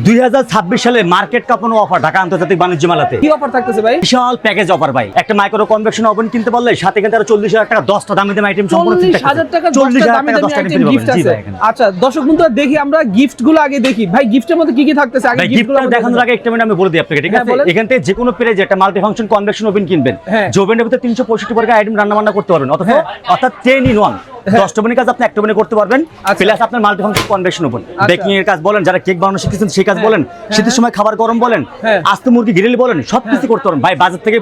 2026 সালে মার্কেট কাঁপানো অফার ঢাকা আন্তর্জাতিক বাণিজ্য মেলাতে। কি অফার থাকতেছে ভাই? বিশাল প্যাকেজ অফার ভাই। একটা মাইক্রো কনভেকশন ওভেন কিনতে পারলে সাথে কিন্তু আরো 40,000 টাকা 10টা দামি দামি আইটেম সম্পূর্ণ ফ্রি থাকবে। 40,000 টাকা 40,000 দামি টাকা দামি 10টা আইটেম আইটেম গিফট জি আছে। ভাই এখানে। আচ্ছা দর্শক বন্ধুরা দেখি আমরা গিফটগুলো আগে দেখি ভাই, গিফটের মধ্যে কি কি থাকতেছে আগে ভাই গিফটগুলো গিফটটা দেখানোর আগে একটা মিনিট আমি বলে দিই আপনাকে, ঠিক হ্যাঁ, আছে? বলেন। এখান থেকে যে কোনো প্রাইজে একটা মাল্টি ফাংশন কনভেকশন ওভেন কিনবেন, হ্যাঁ। যে ওভেনের ভিতরে 365 টাকা আইটেম রান্না বান্না করতে পারবেন, হ্যাঁ। অর্থাৎ 10 in 1 10টা ওভেনের কাজ আপনি একটা ওভেনে করতে পারবেন, আচ্ছা। প্লাস আপনার মাল্টি ফাংশন কনভেকশন ওভেন আচ্ছা। বেকিং এর কাজ বলেন, যারা কেক বানানো শিখেছেন সেই কাজ বলেন, শীতের সময় খাবার গরম বলেন, হ্যাঁ। আস্ত মুরগি গ্রিল বলেন, সবকিছু করতে পারবেন ভাই। বাজার থেকে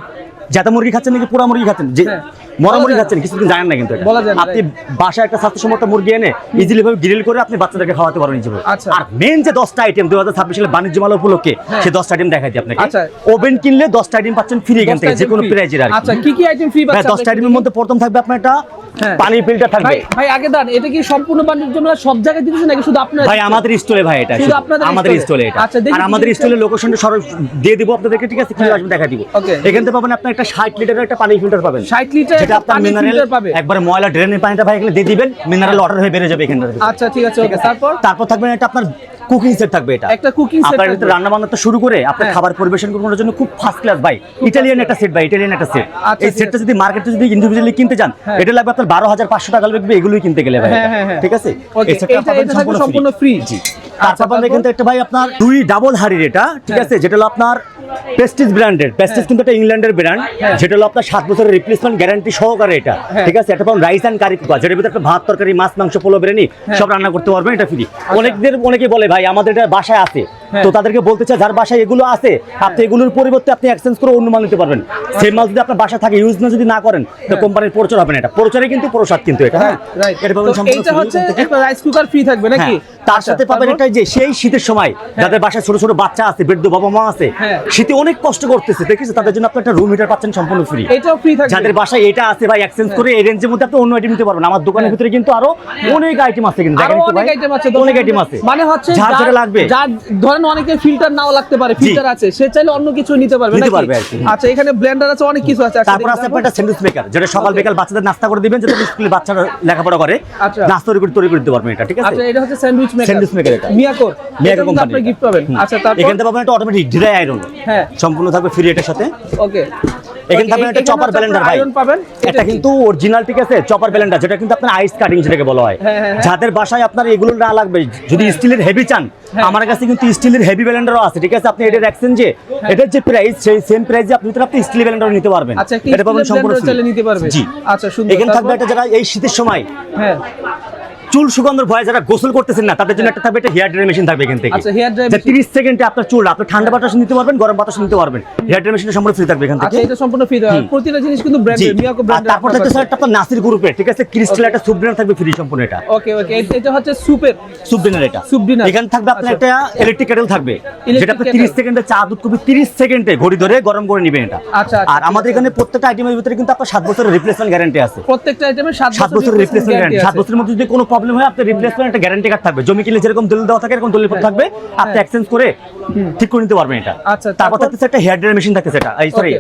জাতা মুরগি খাচ্ছেন নাকি পোড়া মুরগি খাচ্ছেন, যে হ্যাঁ। মরা মুরগি বলা খাচ্ছেন কিছু জানেন না, কিন্তু এটা বলা যায় না, আপনি বাসায় একটা স্বাস্থ্যসম্মত মুরগি এনে ইজিলি ভাবে গ্রিল করে আপনি বাচ্চাদেরকে খাওয়াতে পারবেন ইজিলি। আচ্ছা। আর মেন যে 10টা আইটেম 2026 সালে বাণিজ্য মেলা উপলক্ষে হ্যাঁ। সেই 10টা আইটেম দেখাই দিই আপনাকে। আচ্ছা। ওভেন কিনলে 10টা আইটেম পাচ্ছেন ফ্রি এখান থেকে, যে কোনো প্রাইজের আর কি। আচ্ছা কি কি আইটেম ফ্রি ভাই পাচ্ছেন? 10টা আইটেমের মধ্যে প্রথম থাকবে আপনার একটা হ্যাঁ। পানির ফিল্টার থাকবে। ভাই ভাই আগে দান, এটা কি সম্পূর্ণ বাণিজ্য মেলা সব জায়গায় দিতেছেন নাকি শুধু আপনার? ভাই আমাদের স্টলে ভাই এটা শুধু আপনাদের আমাদের স্টলে? স্টলে এটা। আচ্ছা, দেখি আর কি আমাদের কি স্টলে লোকেশনটা সরল দিয়ে দিব আপনাদেরকে, ঠিক আছে? কি হ্যাঁ। আসবে দেখা দিব। Okay. এখান থেকে পাবেন আপনি একটা 60 লিটারের একটা পানির ফিল্টার পাবেন, 60 লিটার যেটা আপনার পানি মিনারেল ফিল্টার পাবে। একবারে ময়লা ড্রেনের পানিটা ভাই এখানে দিয়ে দিবেন, মিনারেল ওয়াটার হয়ে বেরিয়ে যাবে এখান থেকে। আচ্ছা ঠিক আছে ওকে। তারপর থাকবে এটা আপনার কুকিং সেট থাকবে, এটা একটা কুকিং সেট আপনার ভিতরে রান্না বান্না তো শুরু করে আপনার হ্যাঁ। খাবার পরিবেশন করার জন্য খুব ফার্স্ট ক্লাস ভাই। ইটালিয়ান একটা সেট ভাই, ইটালিয়ান একটা সেট। আচ্ছা, এই ঠিক সেটটা আছে। যদি মার্কেটে যদি ইন্ডিভিজুয়ালি কিনতে চান, হ্যাঁ। এটা লাগবে আপনার 12,500 টাকা লাগবে এগুলোই কিনতে গেলে ভাই। হ্যাঁ, হ্যাঁ, হ্যাঁ। ঠিক আছে? Okay, এই সেটটা এটা- পাবেন এটা থাকবে সম্পূর্ণ ফ্রি। free। জি। আচ্ছা, তারপর পাবেন তারপর? এখান থেকে একটা ভাই আপনার 2 ডাবল হাড়ির এটা, ঠিক হ্যাঁ। আছে? যেটা হলো আপনার প্রেস্টিজ ব্র্যান্ডের। প্রেস্টিজ কিন্তু একটা ইংল্যান্ডের ব্র্যান্ড, হ্যাঁ। যেটা হলো আপনার 7 বছরের রিপ্লেসমেন্ট গ্যারান্টি সহকারে এটা, হ্যাঁ। ঠিক আছে? এটা পাবেন রাইস এন্ড কারি কুকার, যেটার ভিতরে একটা ভাত তরকারি মাছ মাংস পোলাও বিরিয়ানি সব রান্না করতে পারবেন, এটা ফ্রি। অনেকে বলে ভাই আমাদের এটা বাসায় আছে, হ্যাঁ। তো তাদেরকে বলতে চাই যার বাসায় এগুলো আছে আপনি এগুলোর পরিবর্তে আপনি এক্সচেঞ্জ করে অন্য মাল নিতে পারবেন। সেম মাল যদি আপনার বাসা থাকে ইউজ না যদি না করেন তো কোম্পানির প্রচার হবে না, এটা প্রচারে কিন্তু প্রসাদ কিন্তু এটা। হ্যাঁ রাইট। এটা পাবেন সম্পূর্ণ এইটা free হচ্ছে এখান থেকে। একটা রাইস কুকার ফ্রি থাকবে নাকি? হ্যাঁ, তার আচ্ছা, সাথে পাবেন তারপর? এটা যে সেই শীতের সময় যাদের বাসায় ছোট ছোট বাচ্চা আছে, বৃদ্ধ বাবা মা আছে, হ্যাঁ। শীতে অনেক কষ্ট করতেছে, দেখেছো? তাদের জন্য আপনি একটা রুম হিটার পাচ্ছেন সম্পূর্ণ ফ্রি। এটাও ফ্রি থাকবে। যাদের বাসায় এটা আছে ভাই এক্সচেঞ্জ করে এই রেঞ্জের মধ্যে আপনি অন্য আইটেম নিতে পারবেন। আমার দোকানের ভিতরে কিন্তু আরো অনেক আইটেম আছে, কিন্তু আরো দেখেন একটু অনেক ভাই, আইটেম আছে, অনেক আইটেম আছে। মানে হচ্ছে যার যেটা লাগবে যার ধরেন অনেকে ফিল্টার নাও লাগতে পারে, ফিল্টার আছে, সে চাইলে অন্য কিছু নিতে পারবে নিতে নাকি? পারবে আর কি। আচ্ছা এখানে ব্লেন্ডার আছে, অনেক কিছু আছে। তারপর আছে আপনার একটা স্যান্ডউইচ মেকার, যেটা সকাল Okay. বিকাল বাচ্চাদের নাস্তা করে দিবেন, যেটা স্কুলে বাচ্চারা লেখাপড়া করে, আচ্ছা। নাস্তা তৈরি করে দিতে পারবেন এটা, ঠিক আছে? আচ্ছা এটা হচ্ছে স্যান্ডউইচ মেকার। Sandwich maker এটা। মিয়াকোর কোম্পানি আপনি গিফট পাবেন। আচ্ছা তারপর? এখান থেকে পাবেন একটা অটোমেটিক ড্রাই আয়রন, হ্যাঁ। সম্পূর্ণ থাকবে ফ্রি এটার সাথে। ওকে। এখানে থাকবে একটা চপার ব্লেন্ডার ভাই, আয়রন পাবেন। এটা কিন্তু অরিজিনাল, ঠিক আছে? চপার ব্লেন্ডার, যেটা কিন্তু আপনার আইস কাটিং যেটাকে বলা হয়। হ্যাঁ, হ্যাঁ, হ্যাঁ। যাদের বাসায় আপনার এগুলো না লাগবে, যদি স্টিলের হেভি চান, হ্যাঁ। আমার কাছে কিন্তু স্টিলের হেভি ব্লেন্ডারও আছে, ঠিক আছে? আপনি এটার এক্সচেঞ্জে এটার যে প্রাইস সেই সেম প্রাইসে আপনি স্টিল ব্লেন্ডার নিতে পারবেন। আচ্ছা কি এটা পাবেন সম্পূর্ণ ব্লেন্ডার চাইলে নিতে পারবে? জি। আচ্ছা সুন্দর। এখানে থাকবে তারপর? একটা যারা এই শীতের সময় হ্যাঁ। চুল সুগন্ধের ভয়ে যারা গোসল করতেছেন না, তাদের জন্য একটা থাকবে একটা হেয়ার ড্রায়ার মেশিন থাকবে এখান থেকে। আচ্ছা, hair dryer যে machine। 30 সেকেন্ডে আপনার চুল আপনি ঠান্ডা বাতাস নিতে পারবেন, গরম বাতাস নিতে পারবেন। হেয়ার ড্রায়ার মেশিনটা সম্পূর্ণ ফ্রি থাকবে এখান থেকে। আচ্ছা এটা সম্পূর্ণ ফ্রি দেওয়া। প্রতিটা জিনিস কিন্তু জি। ব্র্যান্ডের, মিয়াকো আর ব্র্যান্ডের। তারপর থাকতে স্যার আপনার নাসির গ্রুপের, ঠিক আছে? ক্রিস্টাল একটা সুপ ডিনার থাকবে ফ্রি সম্পূর্ণ এটা। ওকে ওকে। এটা হচ্ছে সুপের সুপ ডিনার এটা। Soup dinner. এখানে থাকবে আপনার আচ্ছা। একটা ইলেকট্রিক কেটল থাকবে, Electric যেটা আপনি kettle। 30 সেকেন্ডে চা দুধ কপি 30 সেকেন্ডে ঘড়ি ধরে গরম করে নেবেন এটা। আচ্ছা, আর আমাদের এখানে প্রত্যেকটা আইটেমের ভিতরে কিন্তু আপনার 7 বছরের রিপ্লেসমেন্ট গ্যারান্টি আছে। প্রত্যেকটা আইটেমের 7 বছরের রিপ্লেসমেন্ট গ্যারান্টি। 7 বছরের মধ্যে যদি কোনো প্রবলেম হয় আপনার রিপ্লেসমেন্ট একটা গ্যারান্টি কার্ড থাকবে। জমি কিনলে যেরকম দলিল দেওয়া থাকে এরকম দলিল থাকবে, আপনি এক্সচেঞ্জ করে ঠিক করে নিতে পারবেন এটা। আচ্ছা, তারপর তারপর? থাকতেছে একটা হেয়ার ড্রায়ার মেশিন থাকতেছে, এটা এই সরি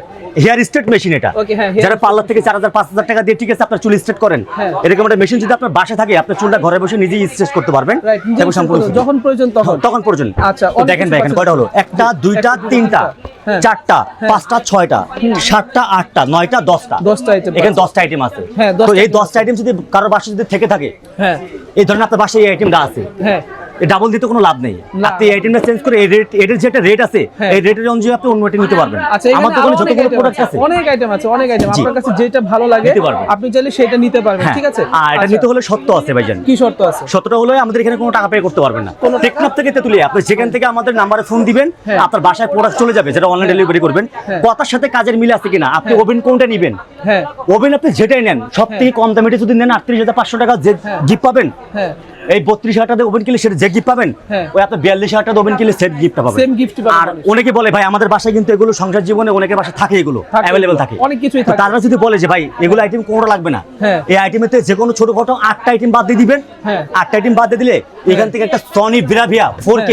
হেয়ার স্ট্রেট মেশিন এটা। Okay, হ্যাঁ, hair যারা পার্লার থেকে 4,000 5,000 টাকা দিয়ে, ঠিক আছে, আপনার চুল স্ট্রেট করেন, হ্যাঁ। এরকম একটা মেশিন যদি আপনার বাসায় থাকে আপনার চুলটা ঘরে বসে নিজেই স্ট্রেট করতে পারবেন। রাইট। এবং সম্পূর্ণ free। যখন প্রয়োজন তখন। তখন পর্যন্ত। আচ্ছা, তো অনেক দেখেন কিছু ভাই এখানে পাচ্ছেন। কয়টা হলো? একটা, দুইটা, তিনটা, হ্যাঁ। চারটা, পাঁচটা, ছয়টা, সাতটা, আটটা, নয়টা, 10টা। 10টা item এখানে পাচ্ছেন। 10টা আইটেম আছে। হ্যাঁ, তো 10টা এই 10টা আইটেম যদি কারোর বাসায় যদি থেকে থাকে, হ্যাঁ এই ধরনের আপনার বাসায় এই আইটেমটা আছে, হ্যাঁ। ডাবল দিতে কোনো লাভ নেই। না। আপনি এই আইটেমটা চেঞ্জ করে এই রেট, এর যে একটা রেট আছে হ্যাঁ। এই রেটের অনুযায়ী আপনি অন্য আইটেম নিতে পারবেন। আচ্ছা আমার এখানে দোকানে আরো অনেক যতগুলো item প্রোডাক্ট আছে, আছে অনেক আইটেম আছে, অনেক আইটেম। জি। আপনার কাছে যেটা ভালো লাগে নিতে পারবেন। আপনি চাইলে সেটা নিতে পারবেন, হ্যাঁ। ঠিক আছে? আর এটা আচ্ছা। নিতে হলে সত্য আছে ভাইজান। কি শর্ত আছে? সত্যটা হলো আমাদের এখানে কোনো টাকা পে করতে পারবেন না। কোনো টাকা? টেকনাফ থেকে তেতুলিয়া আপনি যেখান থেকে আমাদের নাম্বারে ফোন দিবেন, হ্যাঁ। আপনার বাসায় প্রোডাক্ট চলে যাবে, যেটা অনলাইন ডেলিভারি করবেন। হ্যাঁ। কথার সাথে কাজের মিল আছে কিনা, আপনি ওভেন কোনটা নেবেন, হ্যাঁ ওভেন আপনি যেটাই নেন সবথেকে কম দামে যদি নেন 38,500 টাকা যে হ্যাঁ। গিফট পাবেন, হ্যাঁ। এই 32,000 টাকা ওভেন কিনলে সেটা যে গিফট পাবেন, হ্যাঁ। ওই আপনি 42,000 টাকা ওভেন কিনলে সেট গিফট পাবেন। Same gift পাবেন আর মানুষ। অনেকে বলে ভাই আমাদের বাসায় কিন্তু এগুলো সংসার জীবনে অনেকের বাসায় থাকে, এগুলো থাকে অ্যাভেলেবল এগুলো। থাকে, অনেক কিছুই তো থাকে। তারা যদি বলে যে ভাই এগুলো আইটেম কোনোটা লাগবে না, হ্যাঁ। এই আইটেমেতে যে কোনো ছোটখাটো 8টা আইটেম বাদ দিয়ে দিবেন। হ্যাঁ। 8টা আইটেম বাদ দিয়ে দিলে এখান থেকে একটা সনি ব্রাভিয়া 4K,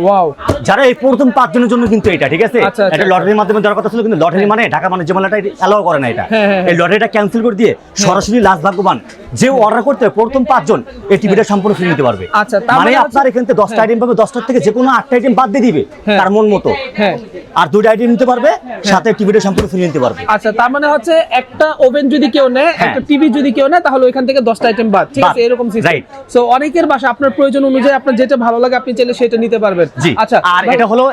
ওয়াও। যারা এই প্রথম 5 জনের জন্য কিন্তু এটা, ঠিক আছে? আচ্ছা, আচ্ছা, এটা লটারির মাধ্যমে দেওয়ার কথা ছিল, কিন্তু লটারি মানে ঢাকা বাণিজ্য মেলাটা অ্যালাউ করে না এটা। হ্যাঁ, হ্যাঁ, এই লটারিটা ক্যান্সেল করে দিয়ে সরাসরি লাস্ট ভাগ্যবান যে অর্ডার করতে হবে প্রথম 5 জন এই টিভিটা সম্পূর্ণ সম্পূর্ণ ফ্রি নিতে পারবে। আচ্ছা, তার মানে মানে আপনার এখান থেকে 10টা আইটেম পাবে, 10টার থেকে যে কোনো 8টা আইটেম বাদ দিয়ে দিবে হ্যাঁ। তার মন মতো, হ্যাঁ। আর 2টা আইটেম নিতে পারবে, সাথে টিভিটা সম্পূর্ণ ফ্রি নিতে পারবে। আচ্ছা, তার মানে হচ্ছে একটা ওভেন যদি কেউ নেয়, হ্যাঁ। একটা টিভি যদি কেউ নেয়, তাহলে ওইখান থেকে 10টা আইটেম বাদ, ঠিক বাদ, আছে, এরকম সিস্টেম। right. সো অনেকের বাসা আপনার প্রয়োজন অনুযায়ী আপনার যেটা ভালো লাগে আপনি চাইলে সেটা নিতে পারবেন। জি। আচ্ছা, আর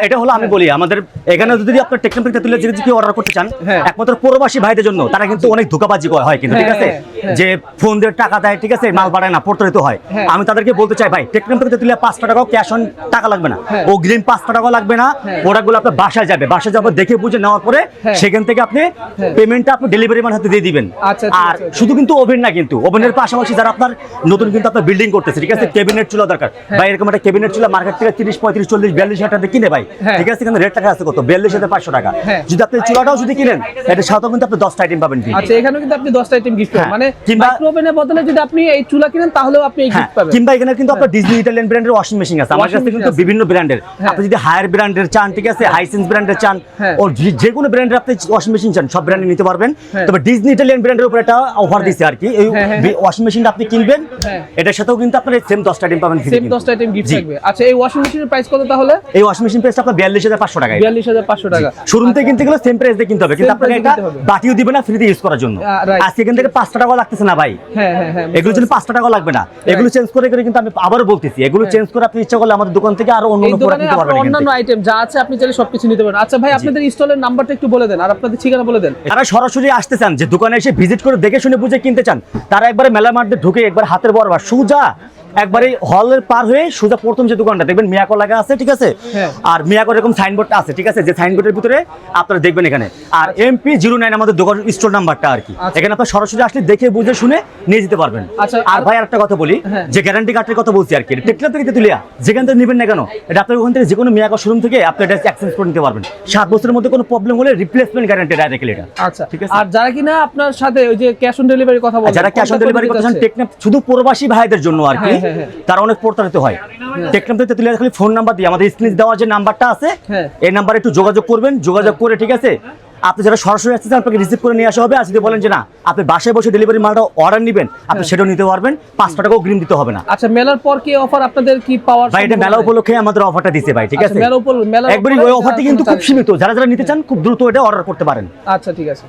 এটা হলো আমি বলি আমাদের এখানে যদি আপনার টেকনোলজি তুলে যদি কেউ অর্ডার করতে চান, হ্যাঁ। একমাত্র প্রবাসী ভাইদের জন্য, তারা কিন্তু অনেক ধোঁকাবাজি হয় কিন্তু, ঠিক আছে, হ্যাঁ। যে ফোন দিয়ে টাকা দেয়, ঠিক আছে, মাল পাঠায় না, প্রতারিত হয়। হ্যাঁ। আমি তাদেরকে বলতে চাই ভাই, টেকনোলজি তুলে 5 টাকাও ক্যাশ অন টাকা লাগবে না, হ্যাঁ। অগ্রিম 5 টাকাও লাগবে না, হ্যাঁ। প্রোডাক্টগুলো আপনার বাসায় যাবে, বাসায় যাবে দেখে বুঝে নেওয়ার পরে হ্যাঁ। সেখান থেকে আপনি হ্যাঁ। পেমেন্টটা আপনি ডেলিভারি ম্যান হাতে দিয়ে দিবেন। আচ্ছা, ঠিক আর আছে। শুধু কিন্তু ওভেন না, কিন্তু ওভেনের পাশাপাশি যারা আপনার নতুন কিন্তু আপনার বিল্ডিং করতেছে, ঠিক আছে, ক্যাবিনেট চুলা দরকার ভাই, এরকম একটা ক্যাবিনেট চুলা মার্কেট থেকে 30, 35, 40, 42 হাজার টাকা কিনে ভাই, হ্যাঁ। ঠিক আছে, এখানে রেট টাকা আছে কত, 42,500 টাকা। হ্যাঁ। যদি আপনি চুলাটাও যদি কিনেন, এটা সাথেও কিন্তু আপনি 10টা আইটেম পাবেন। আচ্ছা, এখানেও কিন্তু আপনি 10টা আইটেম গিফট পাবেন, হ্যাঁ। মানে কিংবা- মাইক্রো ওভেনের বদলে যদি আপনি এই চুলা কিনেন তাহলেও আপনি এই হ্যাঁ, গিফট পাবেন। কিংবা এখানে কিন্তু আপনার ডিজনি ইটালিয়ান ব্র্যান্ডের ওয়াশিং মেশিন আছে আমার Washing কাছে, কিন্তু machine আছে। বিভিন্ন ব্র্যান্ডের। হ্যাঁ। আপনি যদি হায়ার ব্র্যান্ডের চান, ঠিক আছে, হাইসেন্স ব্র্যান্ডের চান, হ্যাঁ। ও যে কোনো ব্র্যান্ডের আপনি ওয়াশিং মেশিন চান, সব ব্র্যান্ডে নিতে পারবেন। হ্যাঁ। তবে ডিজনি ইটালিয়ান ব্র্যান্ডের উপর একটা অফার দিছে আর কি, এই হ্যাঁ, হ্যাঁ। ওয়াশিং মেশিনটা আপনি কিনবেন, হ্যাঁ। এটার সাথেও কিন্তু আপনার সেম 10টা আইটেম পাবেন free সেম কিন্তু। 10টা আইটেম গিফট জি। থাকবে। আচ্ছা, এই ওয়াশিং মেশিনের প্রাইস কত তাহলে? এই ওয়াশিং মেশিন প্রাইসটা আপনার 42,500 টাকা। 42,500 টাকা। শোরুম থেকে কিনতে গেলে সেম প্রাইস দিয়ে কিনতে হবে, কিন্তু Same আপনাকে price এটা দিতে হবে। বাটিও দিবে না ফ্রিতে ইউজ করার জন্য। right. আজকে এখান থেকে 5 টাকা লাগতেছে না ভাই, হ্যাঁ, হ্যাঁ, হ্যাঁ, এগুলোর জন্য 5 টাকা লাগবে না, এগুলো চেঞ্জ করে করে কিন্তু আমি আবারও বলতেছি, এগুলো চেঞ্জ করে আপনি ইচ্ছা করলে আমাদের দোকান থেকে আরো অন্য এই অন্য প্রোডাক্ট দোকানে নিতে পারবেন আপনার এখান অন্যান্য থেকে। আইটেম যা আছে আপনি চাইলে সবকিছু নিতে পারেন। আচ্ছা ভাই, আপনাদের স্টলের নাম্বারটা একটু বলে দেন আর আপনাদের ঠিকানা বলে দেন। যারা সরাসরি আসতে চান, যে দোকানে এসে ভিজিট করে দেখে শুনে বুঝে কিনতে চান, তারা একবারে মেলা মার্কেটে ঢুকে একবার হাতের বরাবর সোজা একবারে হলের পার হয়ে সোজা প্রথম যে দোকানটা দেখবেন মিয়াকো লাগা আছে, ঠিক আছে, হ্যাঁ। আর মিয়াকো এরকম সাইনবোর্ড আছে, ঠিক আছে, যে সাইনবোর্ডের ভিতরে আপনারা দেখবেন এখানে, আর MP09 আমাদের দোকান স্টোর নাম্বারটা আর কি। আচ্ছা। এখানে আপনারা সরাসরি আসলে দেখে বুঝে শুনে নিয়ে যেতে পারবেন। আচ্ছা, আর ভাই আরেকটা কথা বলি, হ্যাঁ। যে গ্যারান্টি কার্ডের কথা বলছি আর কি, টেকলা থেকে তুলিয়া যেখান থেকে নেবেন না কেন, এটা আপনার ওখান থেকে যে কোনো মিয়াকো শোরুম থেকে আপনি এটা এক্সচেঞ্জ করে নিতে পারবেন। 7 বছরের মধ্যে কোনো প্রবলেম হলে রিপ্লেসমেন্ট গ্যারান্টি ডাইরেক্টলি এটা। আচ্ছা, ঠিক আছে। আর যারা কিনা আপনার সাথে ওই যে ক্যাশ অন ডেলিভারি কথা বলেন, যারা ক্যাশ অন ডেলিভারি করতে চান, টেকনাফ শুধু প্রবাসী ভাইদের জন্য আর কি, হ্যাঁ, হ্যাঁ, হ্যাঁ। তারা অনেক প্রতারিত হয়। টেকনাফ থেকে তুলে খালি ফোন নাম্বার দিয়ে আমাদের স্ক্রিনে দেওয়া যে নাম্বারটা আছে, হ্যাঁ। এই নাম্বারে একটু যোগাযোগ করবেন, যোগাযোগ করে, ঠিক আছে, আপনি যারা সরাসরি আসতে চান আপনাকে রিসিভ করে নিয়ে আসা হবে। আর যদি বলেন যে না আপনি বাসায় বসে ডেলিভারি মালটা অর্ডার নেবেন, আপনি সেটাও নিতে পারবেন, 5 টাকাও অগ্রিম দিতে হবে না। আচ্ছা, মেলার পর কি অফার আপনাদের কি পাওয়ার? ভাই এটা মেলা উপলক্ষে আমাদের অফারটা দিছে ভাই, ঠিক আচ্ছা, আছে, মেলার উপর মেলার একবারই ওই অফারটি কিন্তু খুব সীমিত, যারা যারা নিতে চান খুব দ্রুত এটা অর্ডার করতে পারেন। আচ্ছা, ঠিক আছে।